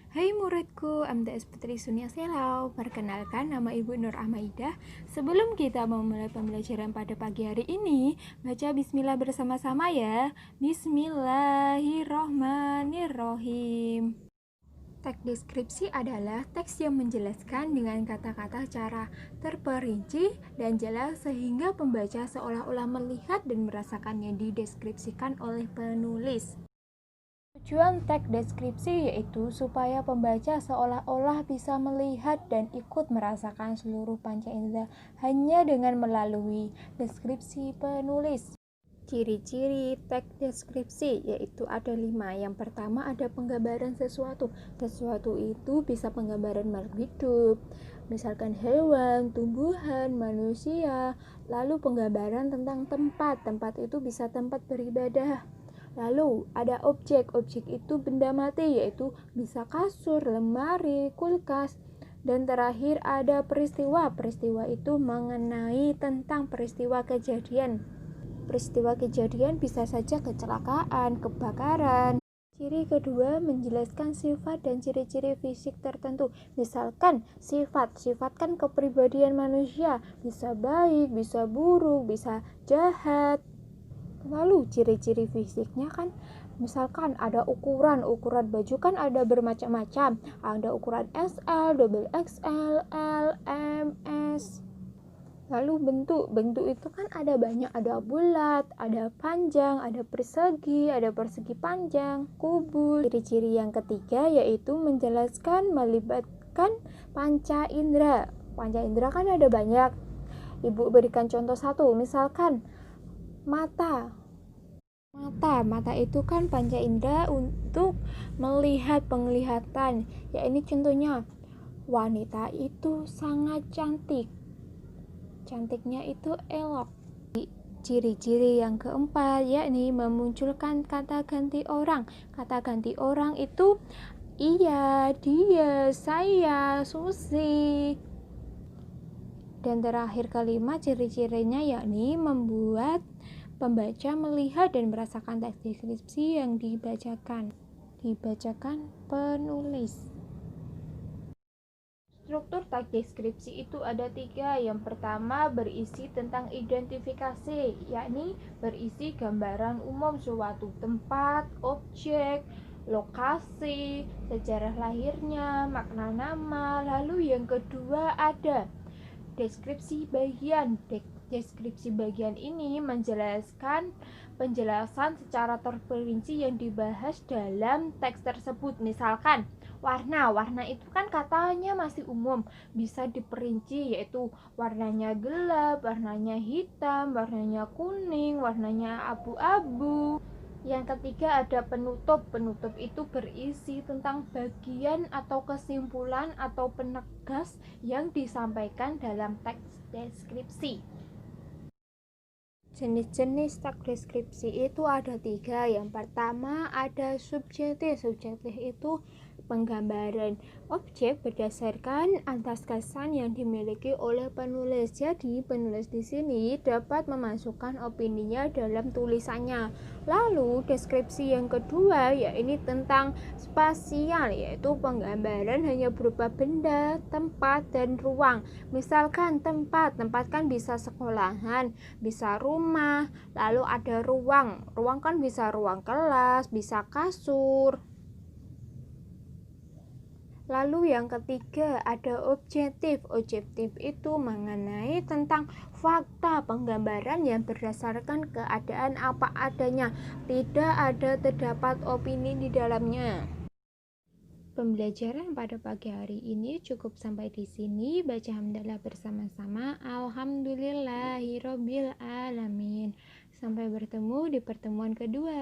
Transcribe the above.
Hai muridku, MTS Putri Sunia Selau. Perkenalkan, nama Ibu Nur Amaidah. Sebelum kita memulai pembelajaran pada pagi hari ini, baca bismillah bersama-sama ya. Bismillahirrohmanirrohim. Teks deskripsi adalah teks yang menjelaskan dengan kata-kata cara terperinci dan jelas sehingga pembaca seolah-olah melihat dan merasakan yang dideskripsikan oleh penulis. Tujuan teks deskripsi yaitu supaya pembaca seolah-olah bisa melihat dan ikut merasakan seluruh panca indera hanya dengan melalui deskripsi penulis. Ciri-ciri teks deskripsi yaitu ada 5. Yang pertama ada penggambaran sesuatu. Sesuatu itu bisa penggambaran makhluk hidup, misalkan hewan, tumbuhan, manusia. Lalu penggambaran tentang tempat. Tempat itu bisa tempat beribadah. Lalu ada objek. Objek itu benda mati, yaitu bisa kasur, lemari, kulkas. Dan terakhir ada peristiwa. Peristiwa itu mengenai tentang peristiwa kejadian. Peristiwa kejadian bisa saja kecelakaan, kebakaran. Ciri kedua menjelaskan sifat dan ciri-ciri fisik tertentu. Misalkan sifat kan kepribadian manusia, bisa baik, bisa buruk, bisa jahat. Lalu ciri-ciri fisiknya kan misalkan ada ukuran baju kan ada bermacam-macam, ada ukuran SL, double XL, L, M, S. Lalu bentuk itu kan ada banyak, ada bulat, ada panjang, ada persegi panjang, kubus. Ciri-ciri yang ketiga yaitu menjelaskan melibatkan panca indera. Panca indera kan ada banyak. Ibu berikan contoh satu, misalkan mata itu kan panca indera untuk melihat penglihatan. Ya ini contohnya, wanita itu sangat cantik. Cantiknya itu elok. Ciri-ciri yang keempat yakni memunculkan kata ganti orang. Kata ganti orang itu iya, dia, saya, Susi. Dan terakhir kelima ciri-cirinya yakni membuat pembaca melihat dan merasakan teks deskripsi yang dibacakan penulis. Struktur teks deskripsi itu ada 3. Yang pertama berisi tentang identifikasi, yakni berisi gambaran umum suatu tempat, objek, lokasi, sejarah lahirnya, makna nama. Lalu yang kedua ada deskripsi bagian. Deskripsi bagian ini menjelaskan penjelasan secara terperinci yang dibahas dalam teks tersebut. Misalkan warna itu kan katanya masih umum, bisa diperinci yaitu warnanya gelap, warnanya hitam, warnanya kuning, warnanya abu-abu. Yang ketiga ada penutup. Penutup itu berisi tentang bagian atau kesimpulan atau penegas yang disampaikan dalam teks deskripsi. Jenis-jenis teks deskripsi itu ada 3. Yang pertama ada subjektif. Subjektif itu penggambaran objek berdasarkan atas kesan yang dimiliki oleh penulis. Jadi penulis di sini dapat memasukkan opininya dalam tulisannya. Lalu deskripsi yang kedua yaitu tentang spasial, yaitu penggambaran hanya berupa benda, tempat, dan ruang. Misalkan tempat kan bisa sekolahan, bisa rumah. Lalu ada ruang kan bisa ruang kelas, bisa kasur. Lalu yang ketiga ada objektif. Objektif itu mengenai tentang fakta, penggambaran yang berdasarkan keadaan apa adanya, tidak ada terdapat opini di dalamnya. Pembelajaran pada pagi hari ini cukup sampai di sini. Baca hamdalah bersama-sama. Alhamdulillahirobbil alamin. Sampai bertemu di pertemuan kedua.